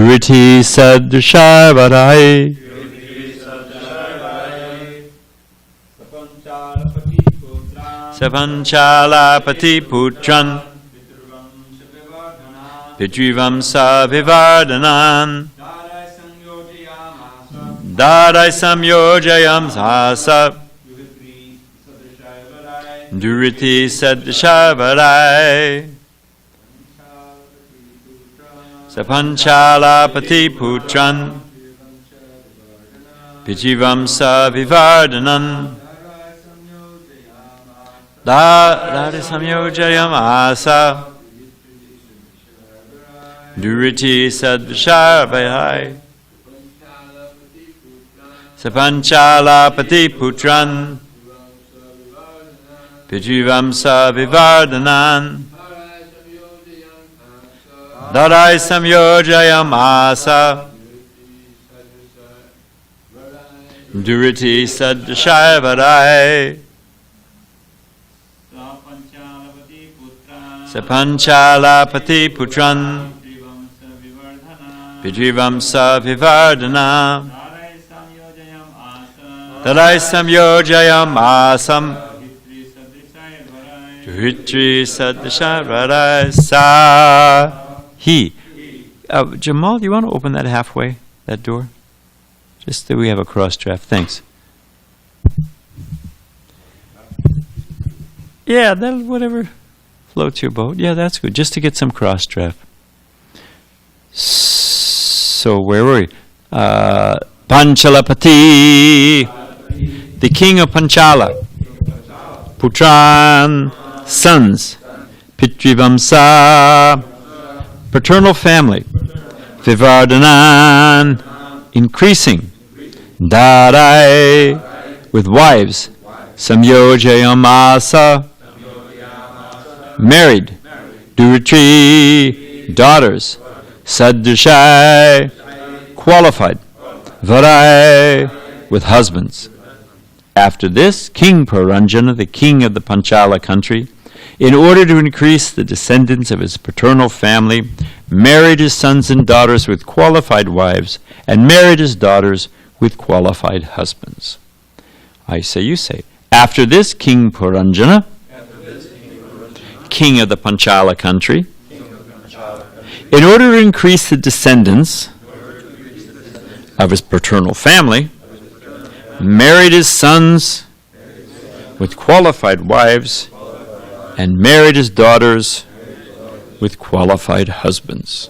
Riti Sadrishavadai Sapanchalapati Putran Pitrivamsa Vivardhanan Dadai Samyojayam Sasa Duriti Sadrishavadai Sapanchalapati Putran Pitrivamsa Vivardhanan Dada Samyojayam Asa Duriti Sadvishavadai Sapanchalapati Putran Pitrivamsa Vivardhanan Dadai Samyojayam Asa Duriti Sadvishavadai Sapanchalapati Putran Pitrivamsa Vivardhana Dadai Samyojayam Asam Duritri Sadrishavadai Sahi. Jamal, do you want to open that halfway, that door? Just that we have a cross draft. Thanks. Yeah, that'll whatever floats your boat. Yeah, that's good. Just to get some cross draft. So where were we? Panchalapati, the king of Panchala. Putran, sons. Pitrivamsa, paternal family. Vivardhanan, increasing. Dadai, with wives. Samyojayamasa, married. Duritri, daughters. Sadrishai, qualified. Varai, with husbands. After this, King Puranjana, the king of the Panchala country, in order to increase the descendants of his paternal family, married his sons and daughters with qualified wives, and married his daughters with qualified husbands. I say, you say. After this, King Puranjana, king of the Panchala country, in order to increase the descendants of his paternal family, married his sons with qualified wives, and married his daughters with qualified husbands.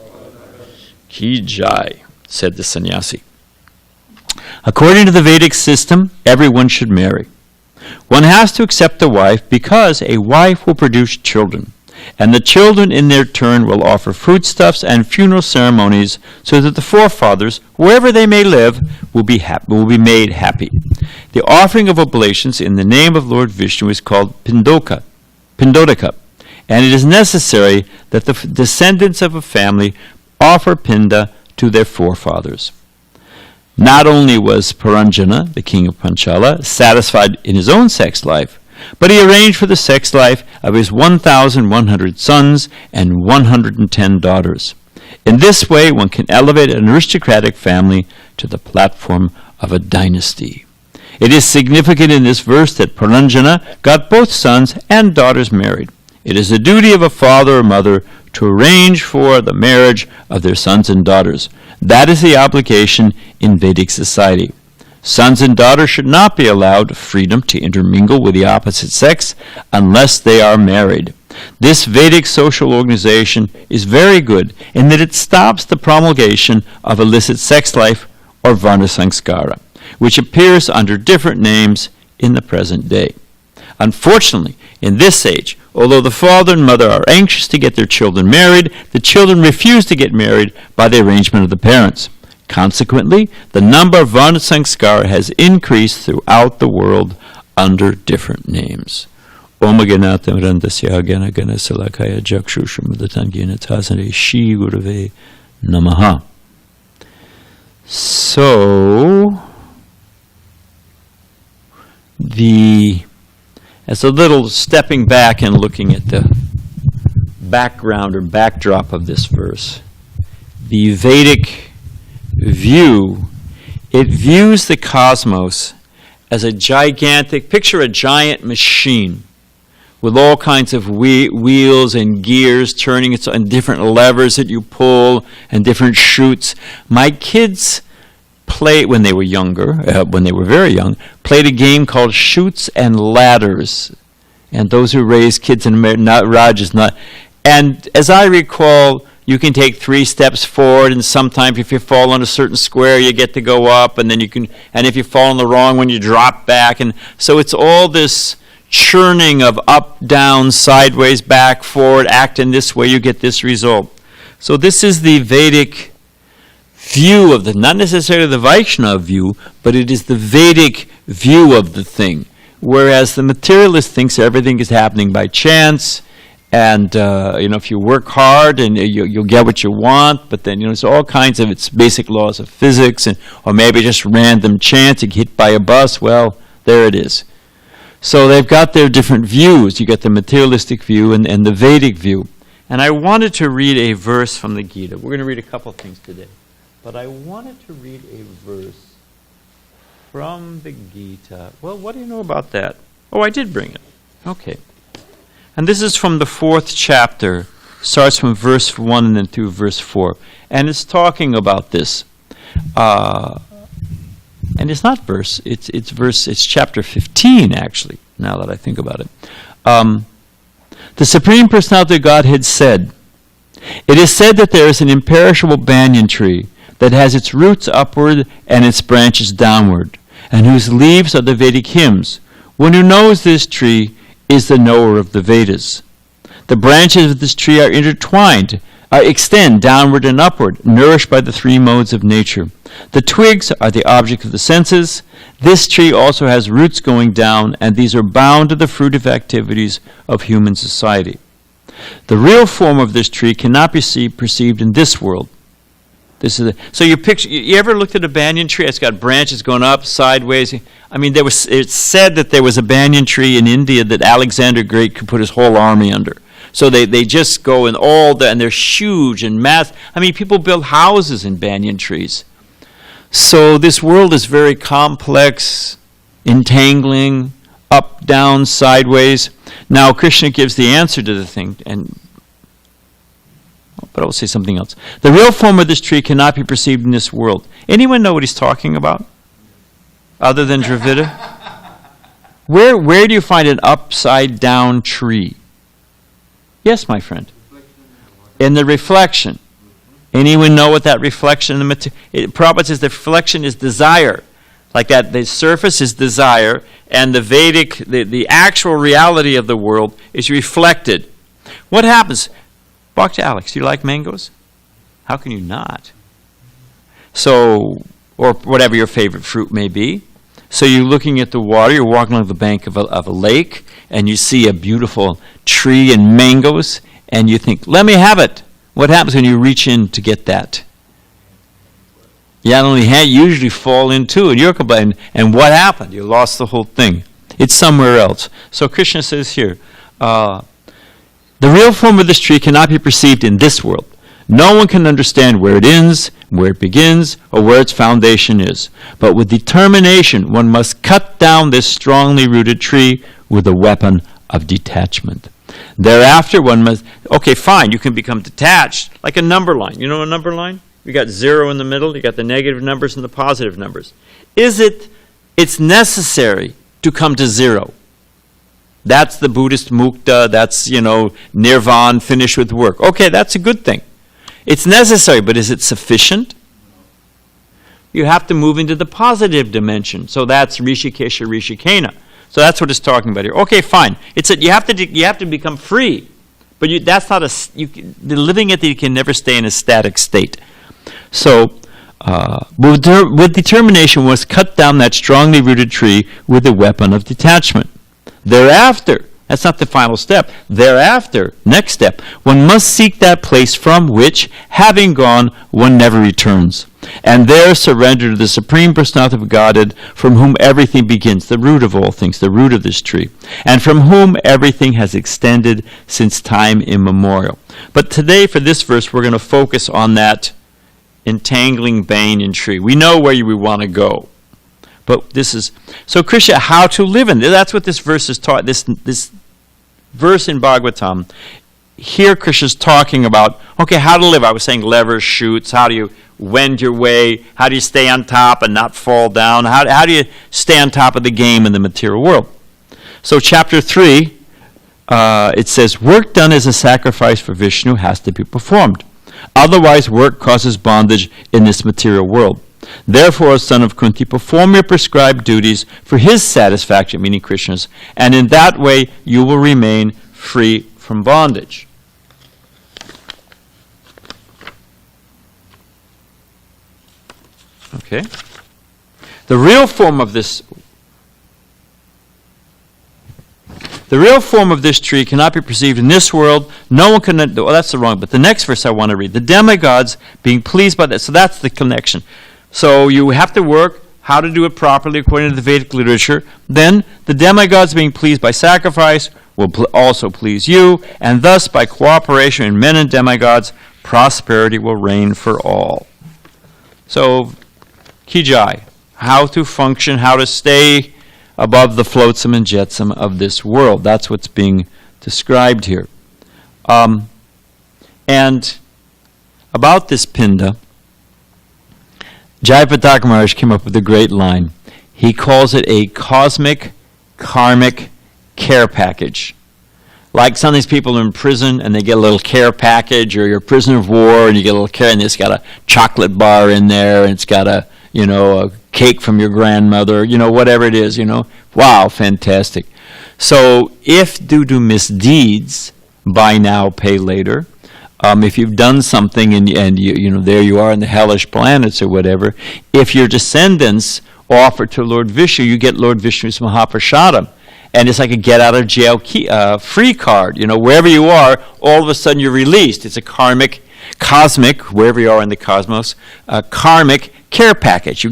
Ki Jai, said the sannyasi. According to the Vedic system, everyone should marry. One has to accept a wife because a wife will produce children, and the children in their turn will offer foodstuffs and funeral ceremonies so that the forefathers, wherever they may live, will be made happy. The offering of oblations in the name of Lord Vishnu is called Pindodaka, and it is necessary that the descendants of a family offer Pinda to their forefathers. Not only was Puranjana, the king of Panchala, satisfied in his own sex life, but he arranged for the sex life of his 1,100 sons and 110 daughters. In this way, one can elevate an aristocratic family to the platform of a dynasty. It is significant in this verse that Puranjana got both sons and daughters married. It is the duty of a father or mother to arrange for the marriage of their sons and daughters. That is the obligation in Vedic society. Sons and daughters should not be allowed freedom to intermingle with the opposite sex unless they are married. This Vedic social organization is very good in that it stops the promulgation of illicit sex life or varnasamskara, which appears under different names in the present day. Unfortunately, in this age, although the father and mother are anxious to get their children married, the children refuse to get married by the arrangement of the parents. Consequently, the number of varnasamskara has increased throughout the world under different names. Om Ganatam Randasya Gana Gana Salakaya Jakshushamadatangina Tasane Shri Gurave Namaha. So, as a little stepping back and looking at the background or backdrop of this verse, the Vedic view, it views the cosmos as a gigantic, picture a giant machine with all kinds of wheels and gears turning and different levers that you pull and different chutes. My kids played, when they were younger, when they were very young, played a game called Chutes and Ladders. And those who raise kids in Raj is not. And as I recall, you can take 3 steps forward, and sometimes if you fall on a certain square, you get to go up, and then you can, and if you fall on the wrong one, you drop back. And so it's all this churning of up, down, sideways, back, forward, act in this way, you get this result. So this is the Vedic view of the, not necessarily the Vaishnava view, but it is the Vedic view of the thing. Whereas the materialist thinks everything is happening by chance, and if you work hard and you'll get what you want, but then there's all kinds of its basic laws of physics, or maybe just random chance, you get hit by a bus, well, there it is. So they've got their different views. You got the materialistic view and the Vedic view. And I wanted to read a verse from the Gita. We're going to read a couple of things today. But I wanted to read a verse from the Gita. Well, what do you know about that? Oh, I did bring it. Okay. And this is from the 4th chapter. Starts from verse 1 and then through verse 4. And it's talking about this. And it's not verse, it's chapter 15, actually, now that I think about it. The Supreme Personality of Godhead said, "It is said that there is an imperishable banyan tree that has its roots upward and its branches downward, and whose leaves are the Vedic hymns. One who knows this tree is the knower of the Vedas. The branches of this tree are intertwined, extend downward and upward, nourished by the 3 modes of nature. The twigs are the object of the senses. This tree also has roots going down, and these are bound to the fruitive activities of human society. The real form of this tree cannot be perceived in this world." So you ever looked at a banyan tree? It's got branches going up, sideways. I mean, it's said that there was a banyan tree in India that Alexander the Great could put his whole army under. So they just go in and they're huge and massive. I mean, people build houses in banyan trees. So this world is very complex, entangling, up, down, sideways. Now Krishna gives the answer to the thing, but I'll say something else. The real form of this tree cannot be perceived in this world. Anyone know what he's talking about? Other than Dravida? Where do you find an upside down tree? Yes, my friend. In the reflection. Anyone know what that reflection in the Prabhupada says the reflection is desire. Like that, the surface is desire, and the Vedic, the actual reality of the world is reflected. What happens? Bhakti, Alex, do you like mangoes? How can you not? So, or whatever your favorite fruit may be. So you're looking at the water, you're walking along the bank of a lake, and you see a beautiful tree and mangoes, and you think, let me have it. What happens when you reach in to get that? You not only usually fall into, and you're complaining, and what happened? You lost the whole thing. It's somewhere else. So Krishna says here, the real form of this tree cannot be perceived in this world. No one can understand where it ends, where it begins, or where its foundation is. But with determination, one must cut down this strongly rooted tree with a weapon of detachment. Thereafter, one must, okay, fine, you can become detached, like a number line. You know a number line? You got 0 in the middle, you got the negative numbers and the positive numbers. It's necessary to come to 0. That's the Buddhist mukta, that's, nirvana, finish with work. Okay, that's a good thing. It's necessary, but is it sufficient? You have to move into the positive dimension. So that's Rishikesha Rishikena. So that's what it's talking about here. Okay, fine. You have to become free, but that's not living it. You can never stay in a static state. So with determination, one must cut down that strongly rooted tree with a weapon of detachment. Thereafter, that's not the final step. Thereafter, next step, one must seek that place from which, having gone, one never returns, and there surrender to the Supreme Personality of Godhead, from whom everything begins, the root of all things, the root of this tree, and from whom everything has extended since time immemorial. But today, for this verse, we're going to focus on that entangling banyan tree. We know where we want to go. But this is, so Krishna, how to live in. That's what this verse is taught. This verse in Bhagavatam, here Krishna's talking about, okay, how to live. I was saying levers, shoots, how do you wend your way, how do you stay on top and not fall down, how do you stay on top of the game in the material world. So chapter 3, it says, work done as a sacrifice for Vishnu has to be performed. Otherwise, work causes bondage in this material world. Therefore, son of Kunti, perform your prescribed duties for his satisfaction, meaning Krishna's, and in that way you will remain free from bondage. Okay? The real form of this tree cannot be perceived in this world. No one can, well, that's the wrong, but the next verse I want to read. The demigods being pleased by that. So that's the connection. So you have to work how to do it properly according to the Vedic literature. Then the demigods being pleased by sacrifice will also please you, and thus by cooperation in men and demigods, prosperity will reign for all. So, Kijai, how to function, how to stay above the flotsam and jetsam of this world. That's what's being described here. And about this Pinda, Jayapataka Maharaj came up with a great line. He calls it a cosmic, karmic care package. Like some of these people are in prison and they get a little care package, or you're a prisoner of war and you get a little care, and it's got a chocolate bar in there and it's got a cake from your grandmother, whatever it is, Wow, fantastic. So if due to misdeeds, buy now, pay later, if you've done something and there you are in the hellish planets or whatever, if your descendants offer to Lord Vishnu, you get Lord Vishnu's Mahaprasadam. And it's like a get-out-of-jail free card. Wherever you are, all of a sudden you're released. It's a cosmic, wherever you are in the cosmos, karmic care package. You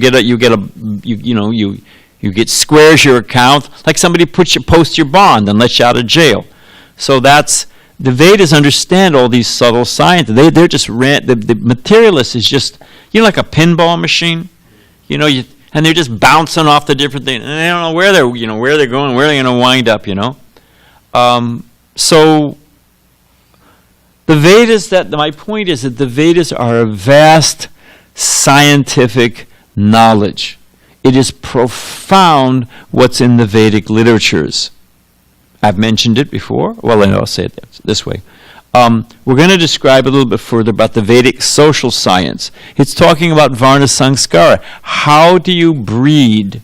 get squares your account, like somebody posts your bond and lets you out of jail. So that's, the Vedas understand all these subtle science. They're just the materialist is just, like a pinball machine. And they're just bouncing off the different things, and they don't know where they're going, where they're going to wind up. So the Vedas. My point is that the Vedas are a vast scientific knowledge. It is profound what's in the Vedic literatures. I've mentioned it before. Well, I'll say it this way. We're going to describe a little bit further about the Vedic social science. It's talking about Varna Sanskara. How do you breed?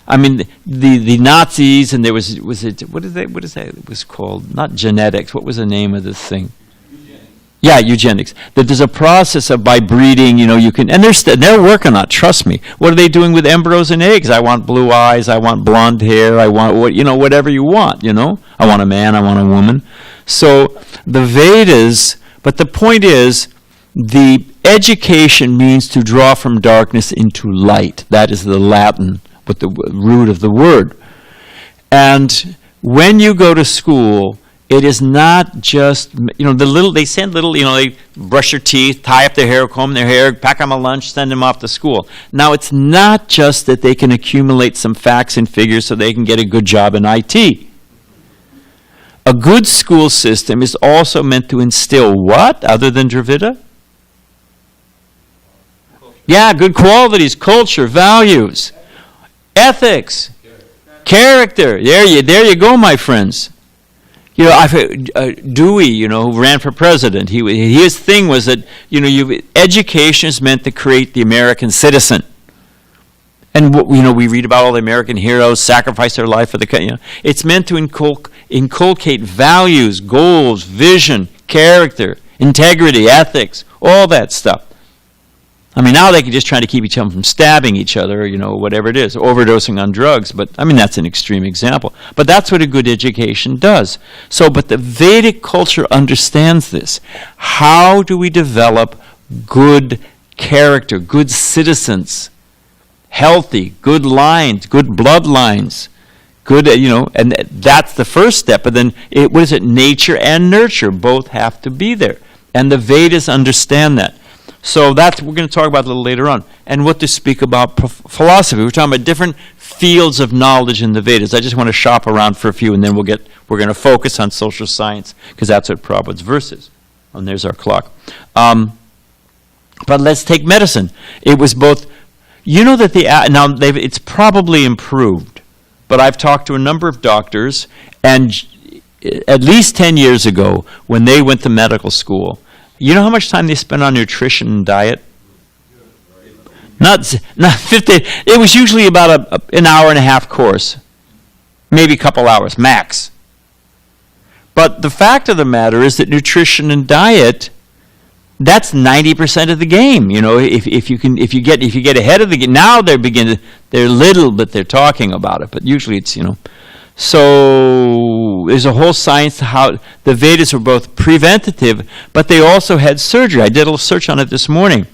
I mean, the Nazis, and there was it, what is that? It was called, not genetics. What was the name of this thing? Yeah, eugenics. That there's a process of by breeding, you can, and they're working on it, trust me. What are they doing with embryos and eggs? I want blue eyes, I want blonde hair, I want whatever you want, I want a man, I want a woman. So the Vedas, but the point is, the education means to draw from darkness into light. That is the Latin, but the root of the word. And when you go to school, it is not just, they send little, they brush their teeth, tie up their hair, comb their hair, pack them a lunch, send them off to school. Now, it's not just that they can accumulate some facts and figures so they can get a good job in IT. A good school system is also meant to instill what, other than Dravida? Yeah, good qualities, culture, values, ethics, character. There you go, my friends. I've heard Dewey, who ran for president. His thing was that education is meant to create the American citizen. And we read about all the American heroes sacrifice their life for the country. It's meant to inculcate values, goals, vision, character, integrity, ethics, all that stuff. I mean, now they can just try to keep each other from stabbing each other, whatever it is, overdosing on drugs. But, that's an extreme example. But that's what a good education does. But the Vedic culture understands this. How do we develop good character, good citizens, healthy, good lines, good bloodlines, good, and that's the first step. But then, what is it? Nature and nurture both have to be there. And the Vedas understand that. So that's we're going to talk about a little later on. And what to speak about philosophy. We're talking about different fields of knowledge in the Vedas. I just want to shop around for a few, and then we're going to focus on social science, because that's what Prabhupada's verse is. And there's our clock. But let's take medicine. It was both, you know that it's probably improved, but I've talked to a number of doctors, and at least 10 years ago, when they went to medical school, you know how much time they spent on nutrition and diet? Not 50. It was usually about an hour and a half course, maybe a couple hours max. But the fact of the matter is that nutrition and diet, that's 90% of the game. You know, if you get ahead of the game, now they're little, but they're talking about it. But usually it's, you know. So there's a whole science to how the Vedas were both preventative, but they also had surgery. I did a little search on it this morning.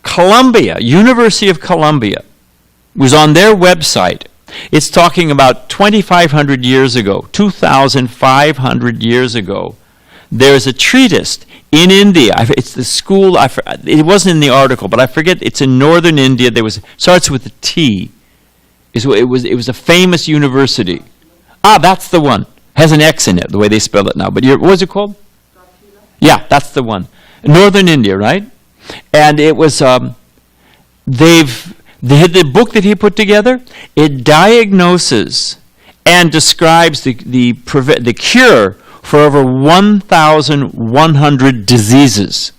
University of Columbia, was on their website. It's talking about 2,500 years ago, 2,500 years ago. There's a treatise in India. It's the school. It wasn't in the article, but I forget. It's in northern India. Starts with a T. It was a famous university. That's the one. Has an X in it, the way they spell it now. But what was it called? Yeah, that's the one. Northern India, right? And it was, the book that he put together, it diagnoses and describes the cure for over 1,100 diseases.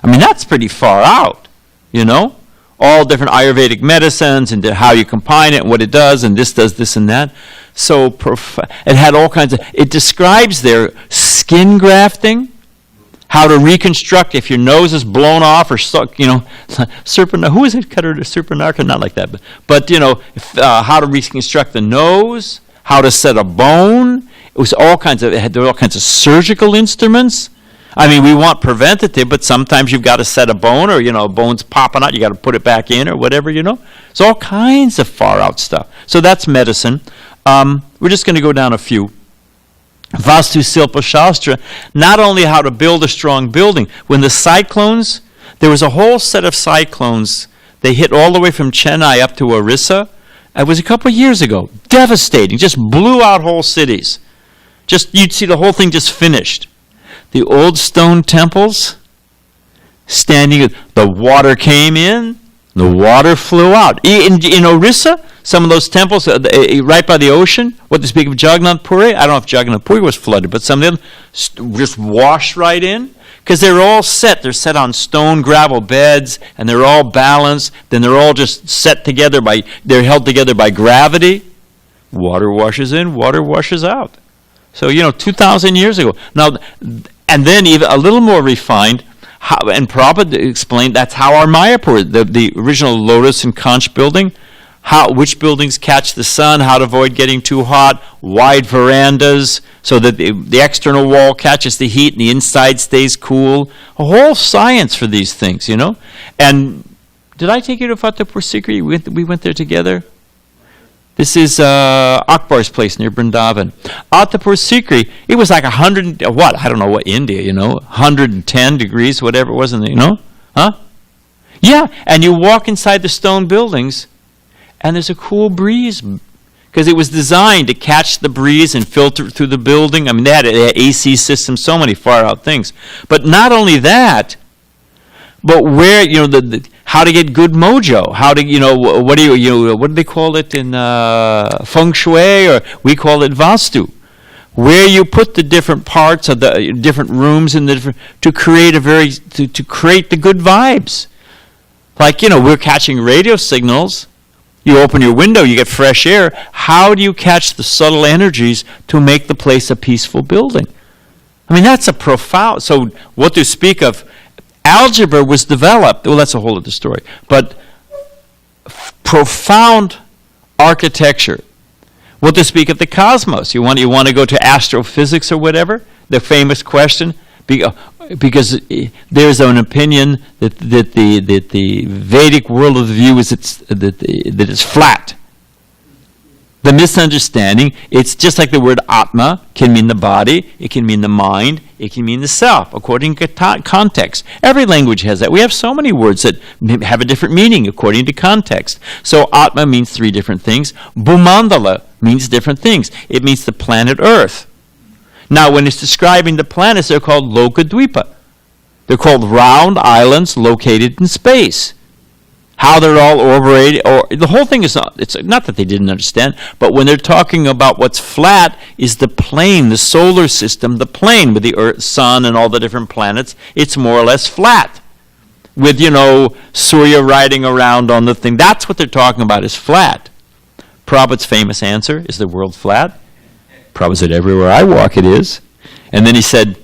I mean, that's pretty far out, you know? All different Ayurvedic medicines and how you combine it and what it does, and this does this and that. So it had all kinds of, it describes their skin grafting, how to reconstruct if your nose is blown off or stuck, you know, who is it? Cutter to Supernarca? Not like that, but you know, how to reconstruct the nose, how to set a bone. It was all kinds of, there were all kinds of surgical instruments. I mean, we want preventative, but sometimes you've got to set a bone, or, you know, a bone's popping out, you got to put it back in or whatever, you know. It's all kinds of far-out stuff. So that's medicine. We're just going to go down a few. Vastu Silpa Shastra, not only how to build a strong building. When the cyclones, there was a whole set of cyclones, they hit all the way from Chennai up to Orissa. It was a couple of years ago. Devastating, just blew out whole cities. You'd see the whole thing just finished. The old stone temples, standing, the water came in, the water flew out. In Orissa, some of those temples, right by the ocean, what to speak of Jagannath Puri, I don't know if Jagannath Puri was flooded, but some of them just washed right in, because they're all set. They're set on stone gravel beds, and they're all balanced. Then they're all just set together they're held together by gravity. Water washes in, water washes out. So, 2,000 years ago. Now, and then even a little more refined, and Prabhupada explained that's how our Mayapur, the original Lotus and Conch building, which buildings catch the sun, how to avoid getting too hot, wide verandas so that the external wall catches the heat and the inside stays cool. A whole science for these things, And did I take you to Fatehpur Sikri? We went there together. This is Akbar's place near Vrindavan. Fatehpur Sikri, it was like 100, what? I don't know what India, 110 degrees, whatever it was, Huh? Yeah, and you walk inside the stone buildings, and there's a cool breeze, because it was designed to catch the breeze and filter through the building. I mean, they had an AC system, so many far-out things. But not only that, but where, how to get good mojo, how to, what do they call it in feng shui, or we call it vastu, where you put the different parts of the different rooms in to create to create the good vibes. Like, we're catching radio signals. You open your window, you get fresh air. How do you catch the subtle energies to make the place a peaceful building? I mean, that's a profound, so what to speak of, algebra was developed, well, that's a whole other story, but profound architecture. What to speak of the cosmos? You want to go to astrophysics or whatever? The famous question, because there's an opinion that the Vedic world of view is that it's flat. The misunderstanding, it's just like the word Atma can mean the body, it can mean the mind, it can mean the self, according to context. Every language has that. We have so many words that have a different meaning according to context. So Atma means 3 different things. Bhumandala means different things. It means the planet Earth. Now, when it's describing the planets, they're called Lokadvipa. They're called round islands located in space. How they're all orbited, or the whole thing is not, it's not that they didn't understand, but when they're talking about what's flat is the plane, the solar system, the plane with the Earth, sun, and all the different planets, it's more or less flat. With, Surya riding around on the thing. That's what they're talking about, is flat. Prabhupada's famous answer, is the world flat? Prabhupada said, everywhere I walk it is. And then he said,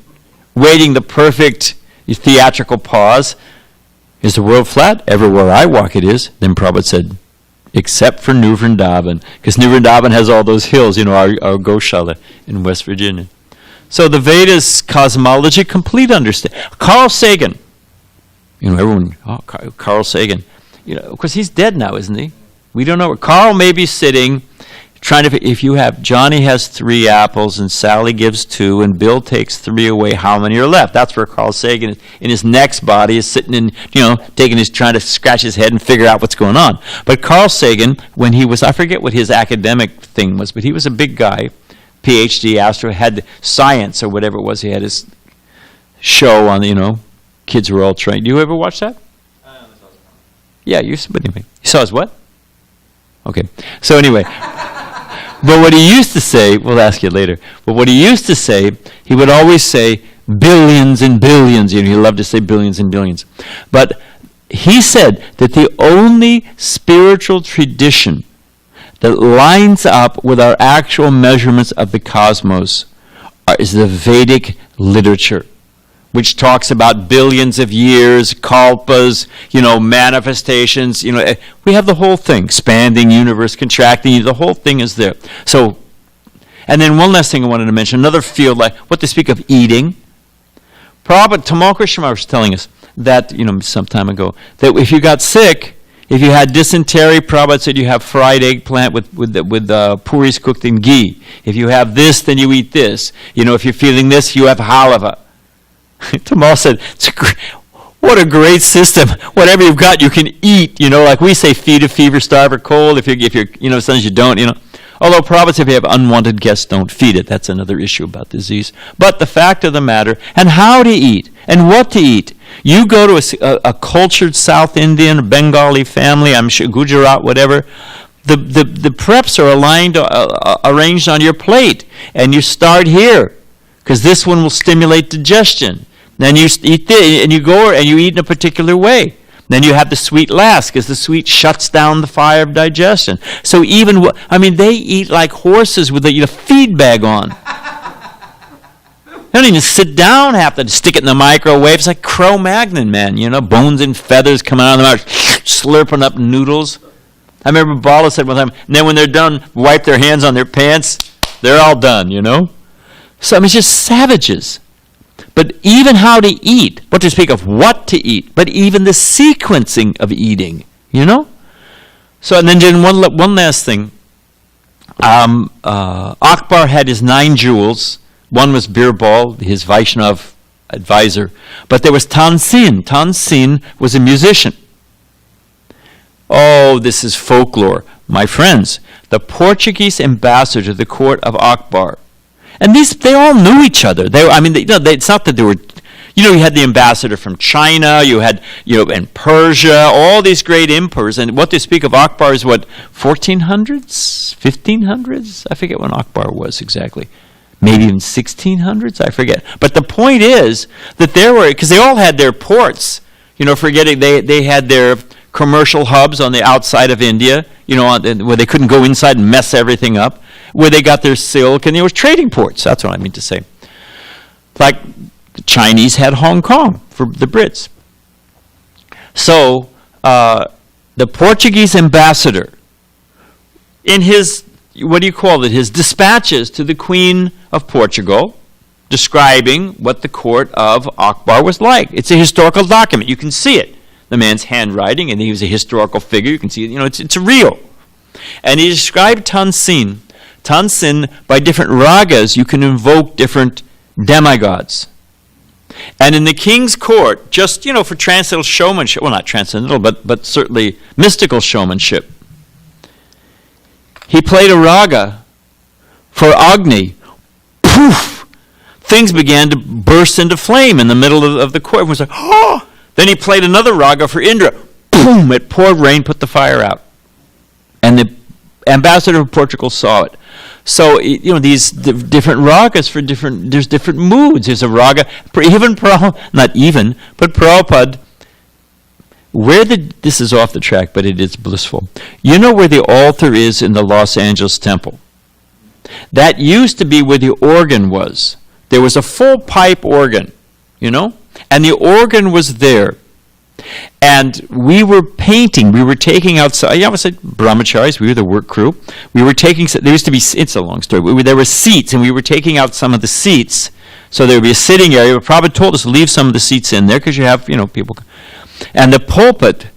waiting the perfect theatrical pause, is the world flat? Everywhere I walk it is. Then Prabhupada said, except for New Vrindavan. Because New Vrindavan has all those hills, our Goshala in West Virginia. So the Vedas cosmology, complete understanding. Carl Sagan. Everyone, Carl Sagan. Of course, he's dead now, isn't he? We don't know. Carl may be sitting, trying to, if you have, Johnny has 3 apples and Sally gives 2 and Bill takes 3 away, how many are left? That's where Carl Sagan is, in his next body is sitting in, trying to scratch his head and figure out what's going on. But Carl Sagan, when he was, I forget what his academic thing was, but he was a big guy, PhD, astro, had science or whatever it was, he had his show on, kids were all trained. Do you ever watch that? Yeah, you saw his what? Okay, so anyway. But what he used to say, we'll ask you later, but what he used to say, he would always say billions and billions. He loved to say billions and billions. But he said that the only spiritual tradition that lines up with our actual measurements of the cosmos is the Vedic literature, which talks about billions of years, kalpas, manifestations. We have the whole thing, expanding universe, contracting, the whole thing is there. So, and then one last thing I wanted to mention, another field, like what they speak of eating. Prabhupada, Tamal Krishnamurti was telling us that, some time ago, that if you got sick, if you had dysentery, Prabhupada said you have fried eggplant with puris cooked in ghee. If you have this, then you eat this. If you're feeling this, you have halava. Tamal said, what a great system. Whatever you've got, you can eat. Like we say, feed a fever, starve or cold. If you're, sometimes you don't, Although Prabhupada said if you have unwanted guests, don't feed it. That's another issue about disease. But the fact of the matter, and how to eat, and what to eat. You go to a cultured South Indian, Bengali family, I'm sure Gujarat, whatever. The preps are aligned, arranged on your plate, and you start here, because this one will stimulate digestion. Then you eat this, and you go and you eat in a particular way. Then you have the sweet last, because the sweet shuts down the fire of digestion. So even, they eat like horses with a feed bag on. They don't even sit down half the stick it in the microwave. It's like Cro-Magnon, man, bones and feathers coming out of the mouth, slurping up noodles. I remember Bala said one time, and then when they're done, wipe their hands on their pants, they're all done, So, it's just savages. But even how to eat, what to speak of what to eat, but even the sequencing of eating, So, and then one last thing. Akbar had his 9 jewels. One was Birbal, his Vaishnav advisor. But there was Tansin. Tansin was a musician. Oh, this is folklore. My friends, the Portuguese ambassador to the court of Akbar. And they all knew each other. It's not that they were, you had the ambassador from China, you had, and Persia, all these great emperors. And what they speak of Akbar is what, 1400s, 1500s? I forget when Akbar was exactly. Maybe even 1600s, I forget. But the point is that because they all had their ports, forgetting they had their commercial hubs on the outside of India, where they couldn't go inside and mess everything up, where they got their silk, and there was trading ports. That's what I mean to say. Like the Chinese had Hong Kong for the Brits. So the Portuguese ambassador, in his, his dispatches to the Queen of Portugal, describing what the court of Akbar was like. It's a historical document. You can see it. The man's handwriting, and he was a historical figure. You can see it. It's real. And he described Tansin. Tansin, by different ragas, you can invoke different demigods. And in the king's court, just, for transcendental showmanship, well, not transcendental, but certainly mystical showmanship, he played a raga for Agni. Poof! Things began to burst into flame in the middle of the court. Everyone was like, oh! Then he played another raga for Indra. Boom! It poured rain, put the fire out. And the ambassador of Portugal saw it. So, these different ragas for there's different moods. There's a raga, but Prabhupada, this is off the track, but it is blissful. You know where the altar is in the Los Angeles temple? That used to be where the organ was. There was a full pipe organ, and the organ was there. And we were painting, we were taking out, I was at brahmacharis, we were the work crew. We were taking, there used to be, it's a long story, there were seats, and we were taking out some of the seats. So there would be a sitting area, but Prabhupada told us to leave some of the seats in there, because you have, people. And the pulpit,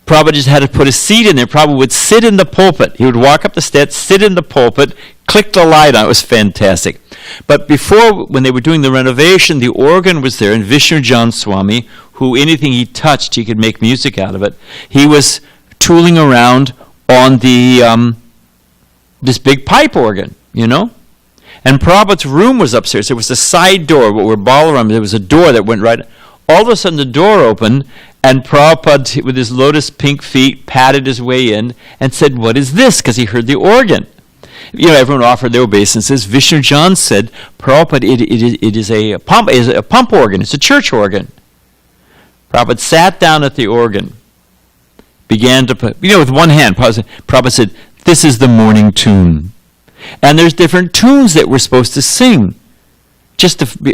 Prabhupada just had to put a seat in there. Prabhupada would sit in the pulpit. He would walk up the steps, sit in the pulpit, click the light on. It was fantastic. But before, when they were doing the renovation, the organ was there, and Badrinarayan Swami, who anything he touched, he could make music out of it. He was tooling around on the this big pipe organ, And Prabhupada's room was upstairs. There was a side door, where Balaram, there was a door that went right. All of a sudden, the door opened, and Prabhupada, with his lotus pink feet, patted his way in and said, "What is this?" Because he heard the organ. Everyone offered their obeisances. Vishnu John said, "Prabhupada, it is a pump organ. It's a church organ." Prabhupada sat down at the organ, began to put, with one hand. Prabhupada said, "This is the morning tune." And there's different tunes that we're supposed to sing.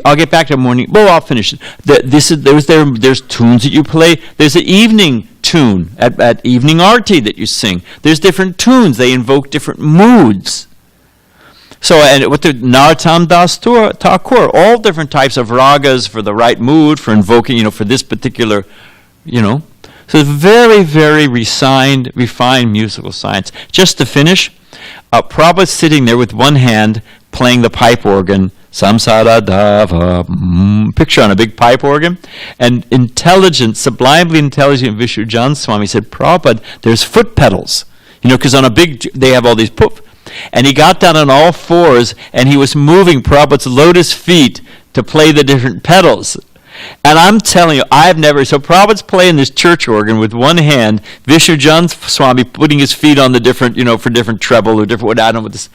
I'll get back to morning. Well, I'll finish it. There's tunes that you play. There's an evening tune at evening arti that you sing. There's different tunes. They invoke different moods. So, and with the Narottam Das Thakur, all different types of ragas for the right mood, for invoking, for this particular, So it's very, very refined musical science. Just to finish, Prabhupada's sitting there with one hand playing the pipe organ, Samsara Dava, picture on a big pipe organ, and sublimely intelligent Vishnujan Swami said, "Prabhupada, there's foot pedals, because on a big, they have all these poof." And he got down on all fours, and he was moving Prabhupada's lotus feet to play the different pedals. And I'm telling you, so Prabhupada's playing this church organ with one hand, Vishnujan Swami putting his feet on the different, for different treble or different, I don't know what this,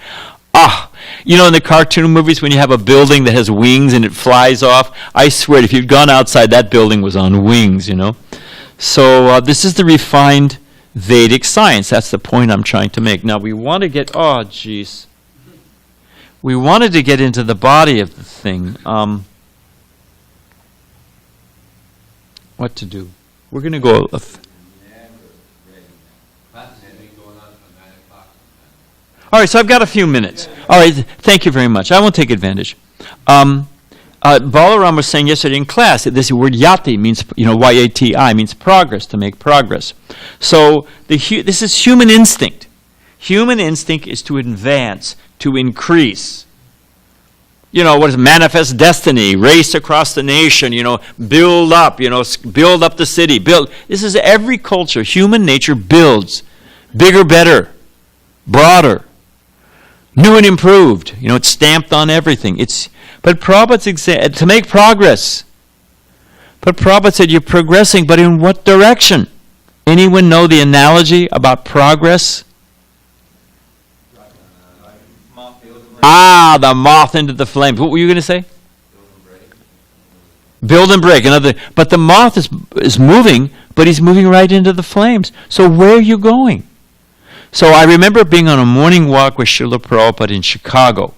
in the cartoon movies when you have a building that has wings and it flies off, I swear, if you'd gone outside, that building was on wings, So this is the refined Vedic science. That's the point I'm trying to make. Now we want to get, we wanted to get into the body of the thing. What to do? We're going to go... All right, so I've got a few minutes. All right, thank you very much. I won't take advantage. Balaram was saying yesterday in class that this word yati means, Y-A-T-I, means progress, to make progress. So this is human instinct. Human instinct is to advance, to increase. What is manifest destiny, race across the nation, build up, build up the city, build. This is every culture. Human nature builds. Bigger, better, broader. New and improved. It's stamped on everything. But Prabhupada to make progress. But Prabhupada said, you're progressing, but in what direction? Anyone know the analogy about progress? The moth into the flames. What were you going to say? Build and break. But the moth is moving, but he's moving right into the flames. So where are you going? So I remember being on a morning walk with Srila Prabhupada in Chicago.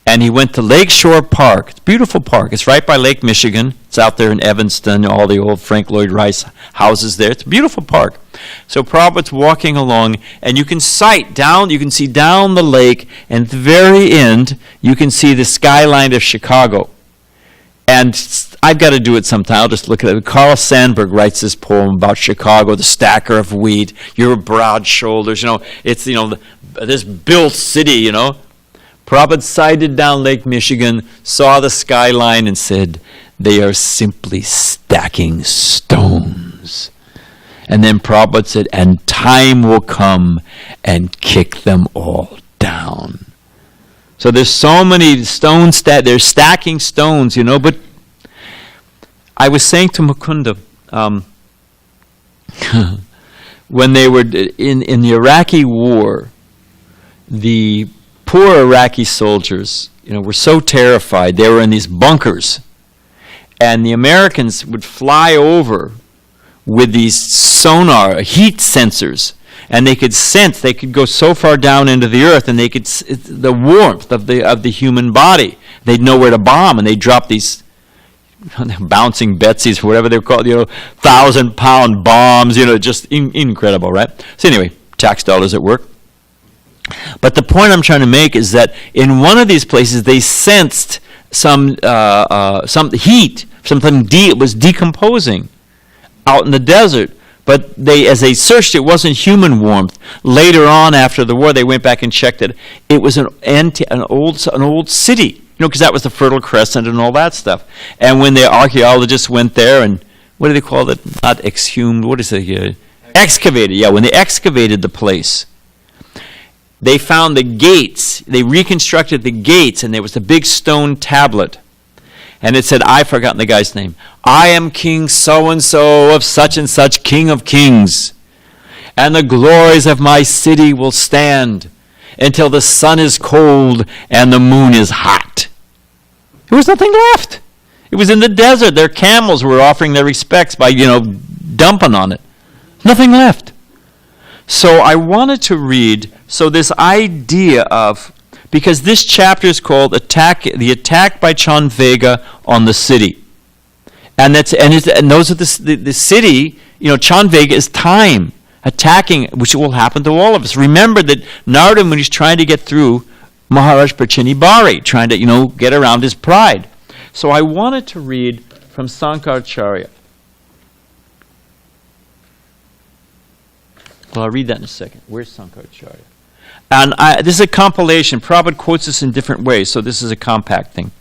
And he went to Lakeshore Park. It's a beautiful park. It's right by Lake Michigan. It's out there in Evanston, all the old Frank Lloyd Wright houses there. It's a beautiful park. So Prabhupada's walking along, and you can see down the lake, and at the very end, you can see the skyline of Chicago. And I've got to do it sometime. I'll just look at it. Carl Sandburg writes this poem about Chicago, the stacker of wheat, your broad shoulders, it's, this built city, Prabhupada sighted down Lake Michigan, saw the skyline and said, they are simply stacking stones. And then Prabhupada said, and time will come and kick them all down. So there's so many stones, they're stacking stones, but I was saying to Mukunda, when they were in the Iraqi war, the poor Iraqi soldiers, were so terrified. They were in these bunkers, and the Americans would fly over with these sonar heat sensors, and they could sense. They could go so far down into the earth, and they could the warmth of the human body. They'd know where to bomb, and they'd drop these bouncing Betsies, whatever they're called, 1,000-pound bombs, just incredible, right? So anyway, tax dollars at work. But the point I'm trying to make is that in one of these places they sensed some heat, something was decomposing out in the desert. But as they searched, it wasn't human warmth. Later on, after the war, they went back and checked it. It was an old city, because that was the Fertile Crescent and all that stuff. And when the archaeologists went there and, what do they call it? Not exhumed, what is it? Excavated, yeah. When they excavated the place, they found the gates. They reconstructed the gates, and there was a big stone tablet. And it said, I've forgotten the guy's name. I am King so-and-so of such and such, King of Kings. And the glories of my city will stand until the sun is cold and the moon is hot. There was nothing left. It was in the desert. Their camels were offering their respects by, dumping on it. Nothing left. So I wanted to read, this idea of, because this chapter is called the attack by Chandvega on the city. And those are the city, Chandvega is time, attacking, which will happen to all of us. Remember that Narada, when he's trying to get through Maharaj Prachini Bari, trying to, get around his pride. So I wanted to read from Sankaracharya. Well, I'll read that in a second. Where's Sankaracharya? And this is a compilation. Prabhupada quotes this in different ways, so this is a compact thing.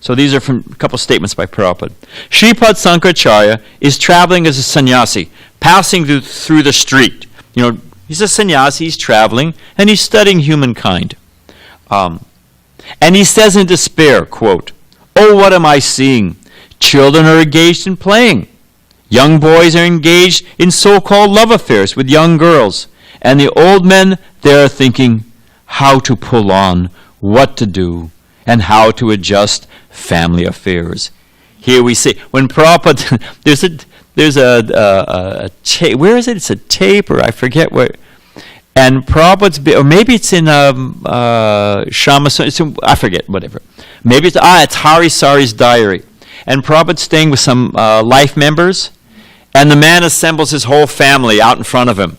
So these are from a couple statements by Prabhupada. Shripad Sankaracharya is traveling as a sannyasi, passing through the street. He's a sannyasi, he's traveling, and he's studying humankind. And he says in despair, quote, "Oh, what am I seeing? Children are engaged in playing. Young boys are engaged in so-called love affairs with young girls. And the old men, they're thinking how to pull on, what to do, and how to adjust family affairs." Here we see, when Prabhupada, there's a tape, where is it? It's a tape, or I forget where. And Prabhupada's, or maybe it's in Shama, I forget, whatever. Maybe it's Hari Sari's diary. And Prabhupada's staying with some life members, and the man assembles his whole family out in front of him.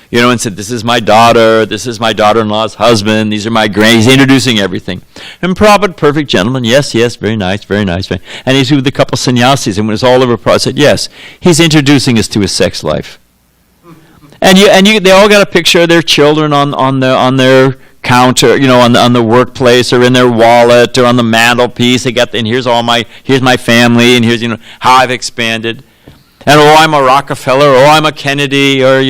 And said, "This is my daughter, this is my daughter-in-law's husband, these are my he's introducing everything. And Prabhupada, perfect gentleman, yes, very nice, very nice. And he's with a couple sannyasis, and when it's all over, Prabhupada said, yes, he's introducing us to his sex life. And they all got a picture of their children on their counter, on the workplace, or in their wallet, or on the mantelpiece. They got, and here's my family, and here's how I've expanded. And I'm a Rockefeller, I'm a Kennedy, or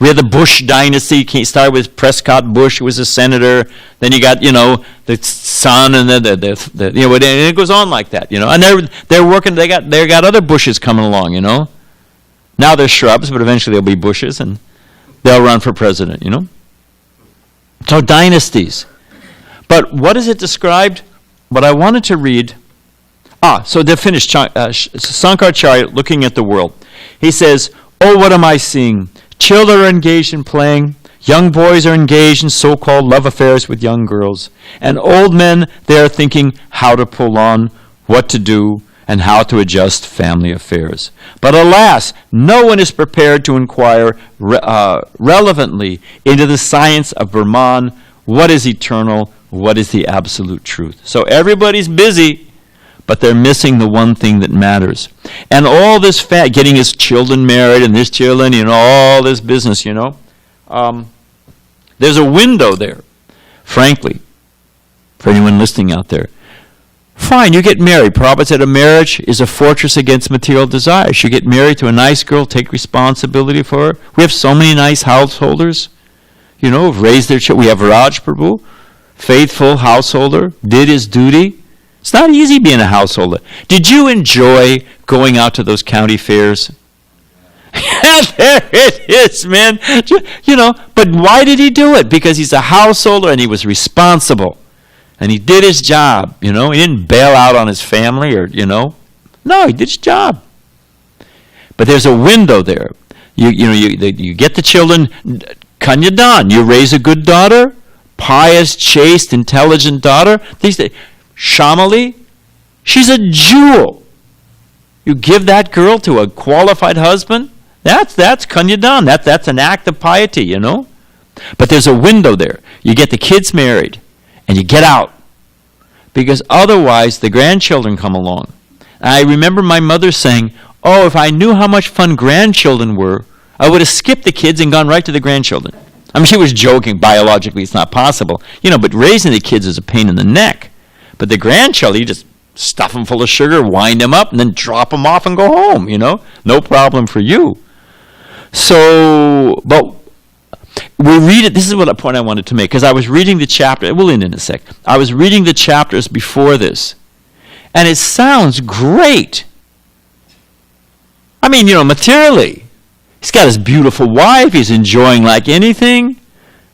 we had the Bush dynasty. It started with Prescott Bush, who was a senator. Then you got the son, and and it goes on like that. And they're working. They got other Bushes coming along. Now they're shrubs, but eventually they'll be bushes, and they'll run for president. So dynasties. But what is it described? What I wanted to read. So they're finished. Sankaracharya looking at the world. He says, "Oh, what am I seeing? Children are engaged in playing. Young boys are engaged in so-called love affairs with young girls. And old men, they are thinking how to pull on, what to do, and how to adjust family affairs. But alas, no one is prepared to inquire relevantly into the science of Brahman. What is eternal? What is the absolute truth?" So everybody's busy, but they're missing the one thing that matters. And all this getting his children married and this children, all this business, there's a window there, frankly, for anyone listening out there. Fine, you get married. Prabhupada said a marriage is a fortress against material desires. You get married to a nice girl, take responsibility for her. We have so many nice householders, who've raised their children. We have Raj Prabhu, faithful householder, did his duty. It's not easy being a householder. Did you enjoy going out to those county fairs? There it is, man. But why did he do it? Because he's a householder and he was responsible. And he did his job, He didn't bail out on his family or. No, he did his job. But there's a window there. You get the children, Kanyadan. You raise a good daughter, pious, chaste, intelligent daughter. Shamali, she's a jewel. You give that girl to a qualified husband, that's Kanyadan. That's an act of piety, But there's a window there. You get the kids married. And you get out. Because otherwise, the grandchildren come along. I remember my mother saying, if I knew how much fun grandchildren were, I would have skipped the kids and gone right to the grandchildren. I mean, she was joking. Biologically, it's not possible. But raising the kids is a pain in the neck. But the grandchildren, you just stuff them full of sugar, wind them up, and then drop them off and go home, No problem for you. So, but we read it. This is what a point I wanted to make, because I was reading the chapter. We'll end in a sec. I was reading the chapters before this, and it sounds great. I mean, materially, he's got his beautiful wife. He's enjoying like anything,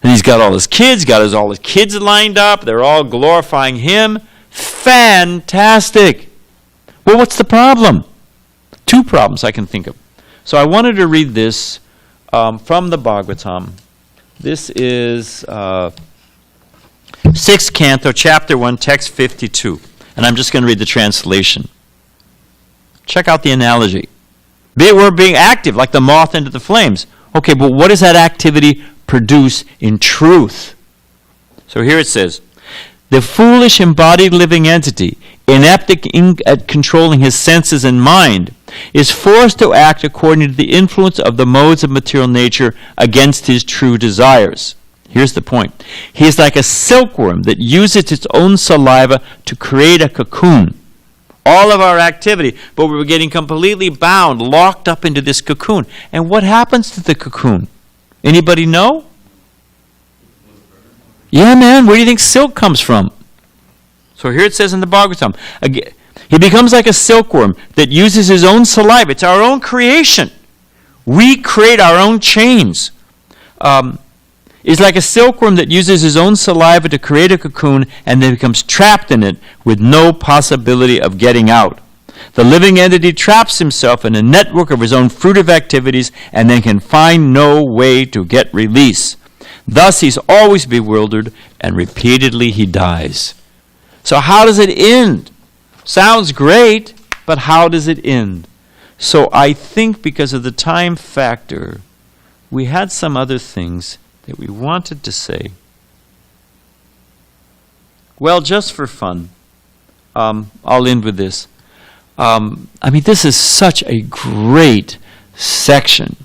and he's got all his kids. All his kids lined up. They're all glorifying him. Fantastic. Well, what's the problem? Two problems I can think of. So I wanted to read this from the Bhagavatam. This is 6th Canto, Chapter 1, Text 52. And I'm just going to read the translation. Check out the analogy. We're being active, like the moth into the flames. Okay, but what does that activity produce in truth? So here it says, the foolish embodied living entity, inept at controlling his senses and mind, is forced to act according to the influence of the modes of material nature against his true desires. Here's the point. He is like a silkworm that uses its own saliva to create a cocoon. All of our activity, but we're getting completely bound, locked up into this cocoon. And what happens to the cocoon? Anybody know? Yeah, man, where do you think silk comes from? So here it says in the Bhagavatam, again, he becomes like a silkworm that uses his own saliva. It's our own creation. We create our own chains. He's like a silkworm that uses his own saliva to create a cocoon and then becomes trapped in it with no possibility of getting out. The living entity traps himself in a network of his own fruitive activities and then can find no way to get release. Thus he's always bewildered and repeatedly he dies. So how does it end? Sounds great, but how does it end? So I think because of the time factor, we had some other things that we wanted to say. Well, just for fun, I'll end with this. This is such a great section.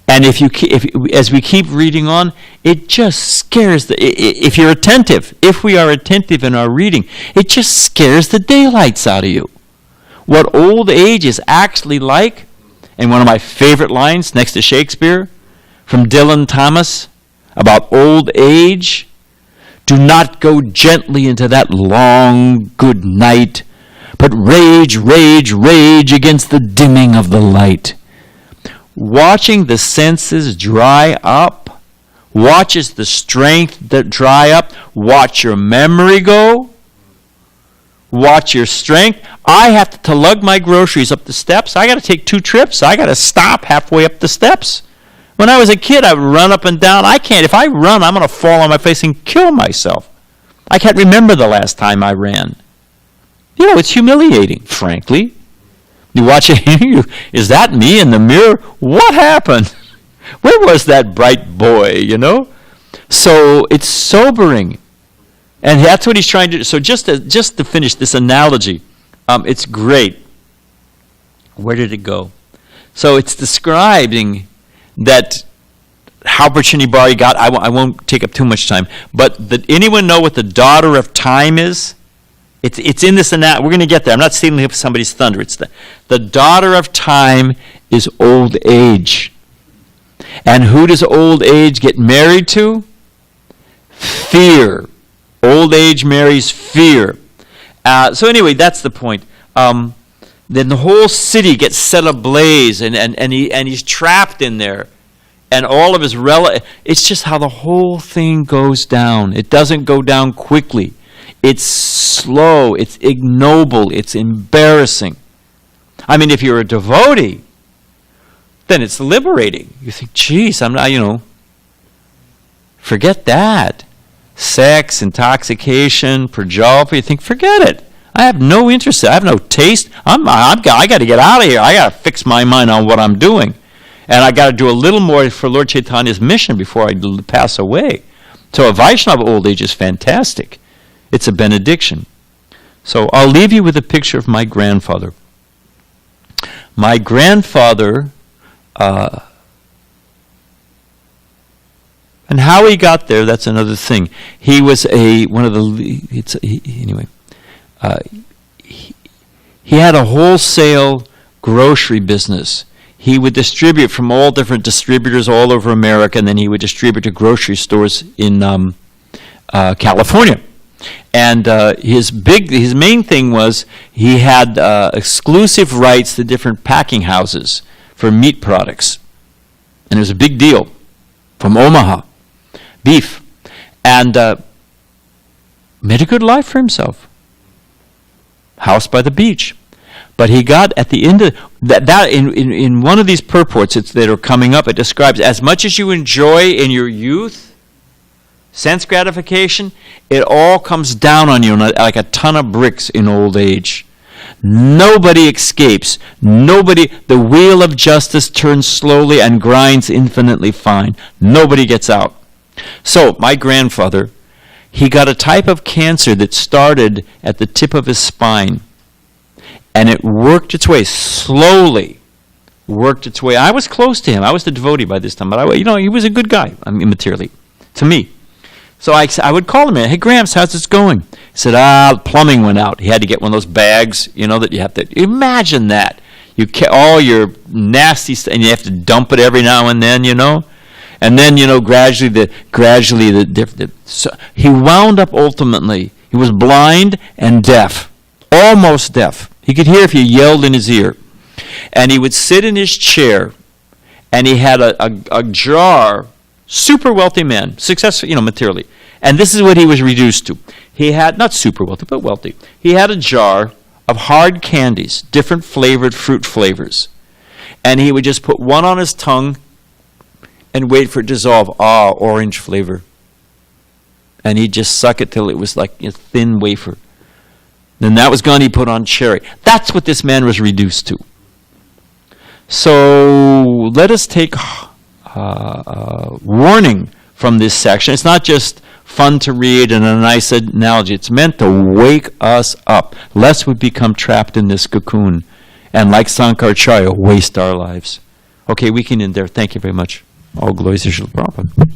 And as we keep reading on, it just scares if you're attentive, if we are attentive in our reading, it just scares the daylights out of you. What old age is actually like, and one of my favorite lines next to Shakespeare, from Dylan Thomas, about old age, do not go gently into that long good night, but rage, rage, rage against the dimming of the light. Watching the senses dry up, watches the strength that dry up, watch your memory go, watch your strength. I have to lug my groceries up the steps. I got to take 2 trips. I got to stop halfway up the steps. When I was a kid, I would run up and down. I can't. If I run, I'm going to fall on my face and kill myself. I can't remember the last time I ran. It's humiliating, frankly. You watch it, is that me in the mirror? What happened? Where was that bright boy, So it's sobering. And that's what he's trying to do. So just to finish this analogy, It's great. Where did it go? So it's describing that how Bari got. I won't take up too much time. But anyone know what the daughter of time is? It's in this and that. We're going to get there. I'm not stealing somebody's thunder. It's the daughter of time is old age. And who does old age get married to? Fear. Old age marries fear. So anyway, that's the point. Then the whole city gets set ablaze, and he's trapped in there. And all of his it's just how the whole thing goes down. It doesn't go down quickly. It's slow, it's ignoble, it's embarrassing. I mean, if you're a devotee, then it's liberating. You think, geez, I'm not, forget that. Sex, intoxication, prajalpa, you think, forget it. I have no interest. I have no taste. I got to get out of here. I got to fix my mind on what I'm doing. And I got to do a little more for Lord Chaitanya's mission before I pass away. So a Vaishnava old age is fantastic. It's a benediction. So I'll leave you with a picture of my grandfather. My grandfather, and how he got there, that's another thing. He was he had a wholesale grocery business. He would distribute from all different distributors all over America, and then he would distribute to grocery stores in California. And his main thing was he had exclusive rights to different packing houses for meat products. And it was a big deal. From Omaha. Beef. And made a good life for himself. House by the beach. But he got at the end of that in one of these purports that are coming up, it describes as much as you enjoy in your youth, sense gratification, it all comes down on you like a ton of bricks in old age. Nobody escapes. The wheel of justice turns slowly and grinds infinitely fine. Nobody gets out. So, my grandfather, he got a type of cancer that started at the tip of his spine. And it worked its way, slowly worked its way. I was close to him. I was the devotee by this time. But, he was a good guy, materially, to me. So I would call him in. Hey, Gramps, how's this going? He said, the plumbing went out. He had to get one of those bags, that you have to, imagine that. All your nasty stuff, and you have to dump it every now and then, And then, gradually, so he wound up ultimately, he was blind and deaf, almost deaf. He could hear if you yelled in his ear. And he would sit in his chair, and he had a jar, super wealthy man, successful, materially. And this is what he was reduced to. He had, not super wealthy, but wealthy. He had a jar of hard candies, different flavored fruit flavors. And he would just put one on his tongue and wait for it to dissolve. Orange flavor. And he'd just suck it till it was like a thin wafer. Then that was gone, he put on cherry. That's what this man was reduced to. So let us take warning from this section. It's not just fun to read and a nice analogy. It's meant to wake us up, lest we become trapped in this cocoon and, like Sankaracharya, waste our lives. Okay, we can end there. Thank you very much. All glories to Srila Prabhupada.